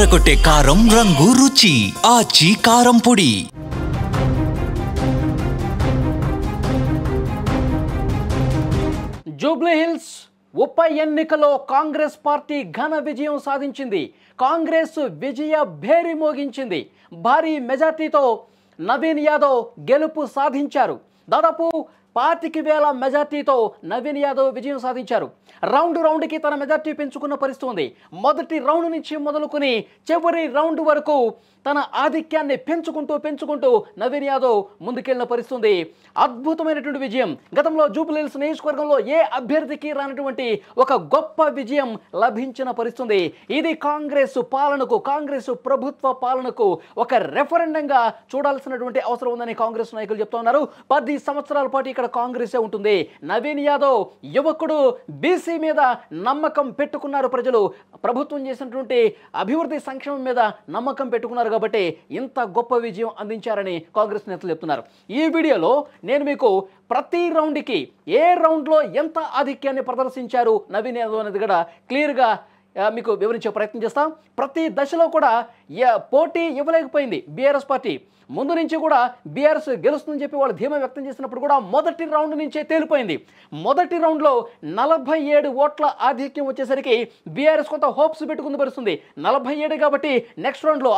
అదరగొట్టే కారం రంగు రుచి ఆచి కారం పొడి. జూబ్లీ హిల్స్ ఉప ఎన్నికలో కాంగ్రెస్ పార్టీ ఘన విజయం సాధించింది. కాంగ్రెస్ విజయ భేరి మోగించింది. భారీ మెజార్టీతో నవీన్ యాదవ్ గెలుపు సాధించారు. దాదాపు 25,000 మెజార్టీతో నవీన్ యాదవ్ విజయం సాధించారు. రౌండ్కి తన మెజార్టీ పెంచుకున్న పరిస్థితి ఉంది. మొదటి రౌండ్ నుంచి మొదలుకొని చివరి రౌండ్ వరకు తన ఆధిక్యాన్ని పెంచుకుంటూ నవీన్ యాదవ్ ముందుకెళ్లిన పరిస్థితి ఉంది. అద్భుతమైనటువంటి విజయం. గతంలో జూబ్లీ హిల్స్ నియోజకవర్గంలో ఏ అభ్యర్థికి రానటువంటి ఒక గొప్ప విజయం లభించిన పరిస్థితి. ఇది కాంగ్రెస్ పాలనకు, కాంగ్రెస్ ప్రభుత్వ పాలనకు ఒక రెఫరెండంగా చూడాల్సినటువంటి అవసరం ఉందని కాంగ్రెస్ నాయకులు చెప్తా ఉన్నారు. 10 సంవత్సరాల పాటు ఇక్కడ కాంగ్రెసే ఉంటుంది. నవీన్ యాదవ్ యువకుడు, బీసీ మీద నమ్మకం పెట్టుకున్నారు ప్రజలు. ప్రభుత్వం చేసినటువంటి అభివృద్ధి సంక్షేమం మీద నమ్మకం పెట్టుకున్నారు కాబట్టి ఇంత గొప్ప విజయం అందించారని కాంగ్రెస్ నేతలు చెప్తున్నారు. ఈ వీడియోలో నేను మీకు ప్రతి రౌండ్కి ఏ రౌండ్లో ఎంత ఆధిక్యాన్ని ప్రదర్శించారు నవీన్ యాదవ్ అనేది కూడా క్లియర్గా మీకు వివరించే ప్రయత్నం చేస్తాం. ప్రతి దశలో కూడా పోటీ ఇవ్వలేకపోయింది బీఆర్ఎస్ పార్టీ. ముందు నుంచి కూడా బీఆర్ఎస్ గెలుస్తుందని చెప్పి వాళ్ళు ధీమా వ్యక్తం చేసినప్పుడు కూడా మొదటి రౌండ్ నుంచే తేలిపోయింది. మొదటి రౌండ్లో 47 ఓట్ల ఆధిక్యం వచ్చేసరికి బీఆర్ఎస్ కొంత హోప్స్ పెట్టుకుని పరుస్తుంది. 47 కాబట్టి నెక్స్ట్ రౌండ్లో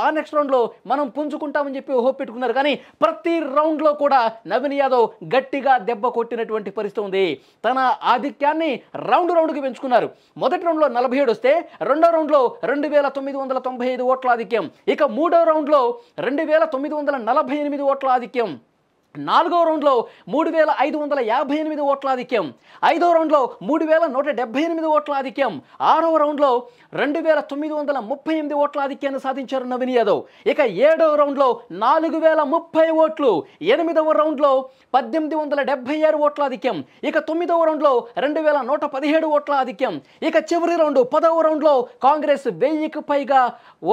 మనం పుంజుకుంటామని చెప్పి హోప్ పెట్టుకున్నారు. కానీ ప్రతి రౌండ్లో కూడా నవీన్ యాదవ్ గట్టిగా దెబ్బ కొట్టినటువంటి పరిస్థితి ఉంది. తన ఆధిక్యాన్ని రౌండ్కి పెంచుకున్నారు. మొదటి రౌండ్లో 47 వస్తే రెండో రౌండ్లో 2,995 ఓట్ల ఆధిక్యం. ఇక మూడో రౌండ్లో 2,948 ఓట్ల ఆధిక్యం. నాలుగో రౌండ్లో 3,558 ఓట్ల ఆధిక్యం. ఐదో రౌండ్లో 3,178 ఓట్ల ఆధిక్యం. ఆరవ రౌండ్లో 2,938 ఓట్ల ఆధిక్యాన్ని సాధించారు నవీన్ యాదవ్. ఇక ఏడవ రౌండ్లో 4,030 ఓట్లు. ఎనిమిదవ రౌండ్లో 1,876 ఓట్ల ఆధిక్యం. ఇక తొమ్మిదవ రౌండ్లో 2,117 ఓట్ల ఆధిక్యం. ఇక చివరి రౌండ్ 10వ రౌండ్లో కాంగ్రెస్ 1000కి పైగా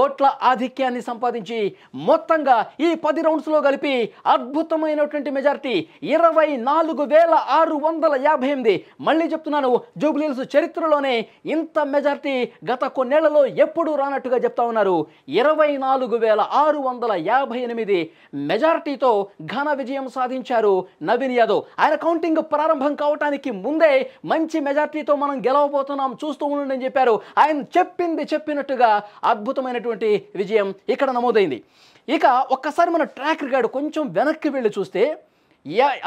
ఓట్ల ఆధిక్యాన్ని సంపాదించి మొత్తంగా ఈ 10 రౌండ్స్లో కలిపి అద్భుతమైన మెజారిటీ 24,658. మళ్ళీ చెప్తున్నాను, జూబ్లీ హిల్స్ చరిత్రలోనే ఇంత మెజారిటీ గత కొన్నేళ్లలో ఎప్పుడూ రానట్టుగా చెప్తా ఉన్నారు. 24,658 మెజారిటీతో ఘన విజయం సాధించారు నవీన్ యాదవ్. ఆయన కౌంటింగ్ ప్రారంభం కావటానికి ముందే మంచి మెజారిటీతో మనం గెలవబోతున్నాం, చూస్తూ ఉండండి అని చెప్పారు. ఆయన చెప్పినట్టుగా అద్భుతమైనటువంటి విజయం ఇక్కడ నమోదైంది. ఇక ఒక్కసారి మన ట్రాక్ రికార్డు కొంచెం వెనక్కి వెళ్ళి చూస్తే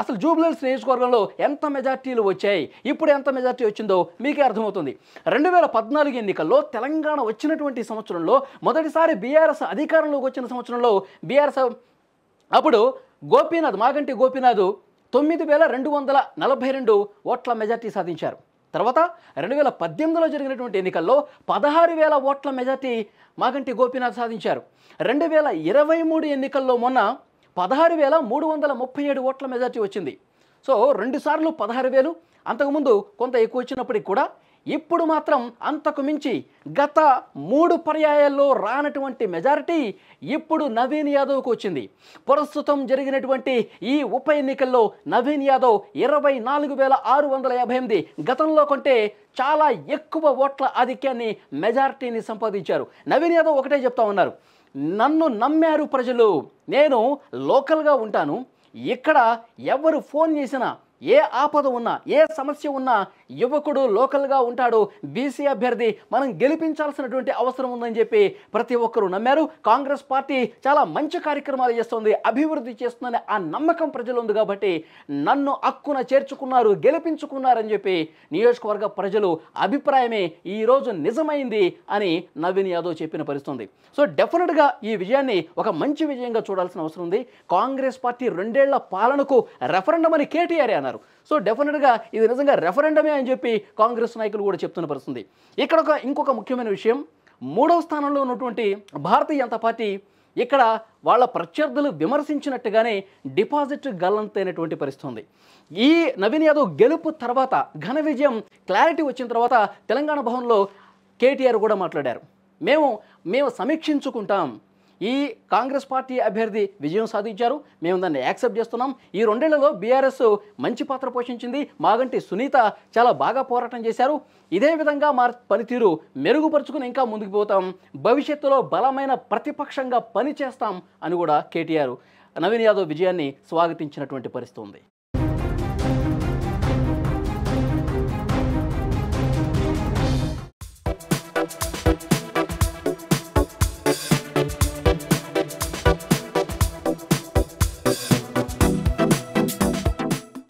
అసలు జూబ్లీ హిల్స్ నియోజకవర్గంలో ఎంత మెజార్టీలు వచ్చాయి, ఇప్పుడు ఎంత మెజార్టీ వచ్చిందో మీకే అర్థమవుతుంది. 2014 ఎన్నికల్లో తెలంగాణ వచ్చినటువంటి సంవత్సరంలో మొదటిసారి బీఆర్ఎస్ అధికారంలోకి వచ్చిన సంవత్సరంలో బీఆర్ఎస్ అప్పుడు మాగంటి గోపీనాథ్ 9,242 ఓట్ల మెజార్టీ సాధించారు. తర్వాత 2018లో జరిగినటువంటి ఎన్నికల్లో 16,000 ఓట్ల మెజార్టీ మాగంటి గోపీనాథ్ సాధించారు. 2023 ఎన్నికల్లో మొన్న 16,337 ఓట్ల మెజార్టీ వచ్చింది. సో 2 సార్లు 16,000, అంతకుముందు కొంత ఎక్కువ వచ్చినప్పటికి కూడా ఇప్పుడు మాత్రం అంతకు మించి గత 3 పర్యాయాల్లో రానటువంటి మెజారిటీ ఇప్పుడు నవీన్ యాదవ్కు వచ్చింది. ప్రస్తుతం జరిగినటువంటి ఈ ఉప ఎన్నికల్లో నవీన్ యాదవ్ 24,658 గతంలో కంటే చాలా ఎక్కువ ఓట్ల ఆధిక్యాన్ని, మెజారిటీని సంపాదించారు. నవీన్ యాదవ్ ఒకటే చెప్తా ఉన్నారు, నన్ను నమ్మారు ప్రజలు, నేను లోకల్గా ఉంటాను, ఇక్కడ ఎవరు ఫోన్ చేసినా, ఏ ఆపద ఉన్నా, ఏ సమస్య ఉన్నా యువకుడు లోకల్గా ఉంటాడు, బీసీ అభ్యర్థి మనం గెలిపించాల్సినటువంటి అవసరం ఉందని చెప్పి ప్రతి ఒక్కరూ నమ్మారు. కాంగ్రెస్ పార్టీ చాలా మంచి కార్యక్రమాలు చేస్తుంది, అభివృద్ధి చేస్తుందని ఆ నమ్మకం ప్రజలు ఉంది కాబట్టి నన్ను హక్కున చేర్చుకున్నారు, గెలిపించుకున్నారని చెప్పి నియోజకవర్గ ప్రజలు అభిప్రాయమే ఈరోజు నిజమైంది అని నవీన్ యాదవ్ చెప్పిన పరిస్థితుంది. సో డెఫినెట్గా ఈ విజయాన్ని ఒక మంచి విజయంగా చూడాల్సిన అవసరం ఉంది. కాంగ్రెస్ పార్టీ 2 ఏళ్ల పాలనకు రెఫరెండం అని కేటీఆర్ అన్నారు. సో డెఫినెట్గా ఇది నిజంగా రెఫరెండమే అని చెప్పి కాంగ్రెస్ నాయకులు కూడా చెప్తున్న పరిస్థితుంది. ఇక్కడ ఇంకొక ముఖ్యమైన విషయం, 3వ స్థానంలో ఉన్నటువంటి భారతీయ జనతా పార్టీ ఇక్కడ వాళ్ళ ప్రత్యర్థులు విమర్శించినట్టుగానే డిపాజిట్ గల్లంతైనటువంటి పరిస్థితి ఉంది. ఈ నవీన్ యాదవ్ గెలుపు తర్వాత, ఘన విజయం క్లారిటీ వచ్చిన తర్వాత తెలంగాణ భవన్లో కేటీఆర్ కూడా మాట్లాడారు. మేము సమీక్షించుకుంటాం, ఈ కాంగ్రెస్ పార్టీ అభ్యర్థి విజయం సాధించారు, మేము దాన్ని యాక్సెప్ట్ చేస్తున్నాం. ఈ 2 ఏళ్లలో బీఆర్ఎస్ మంచి పాత్ర పోషించింది, మాగంటి సునీత చాలా బాగా పోరాటం చేశారు. ఇదే విధంగా మా పనితీరు మెరుగుపరుచుకుని ఇంకా ముందుకు పోతాం, భవిష్యత్తులో బలమైన ప్రతిపక్షంగా పనిచేస్తాం అని కూడా కేటీఆర్ నవీన్ యాదవ్ విజయాన్ని స్వాగతించినటువంటి పరిస్థితి ఉంది.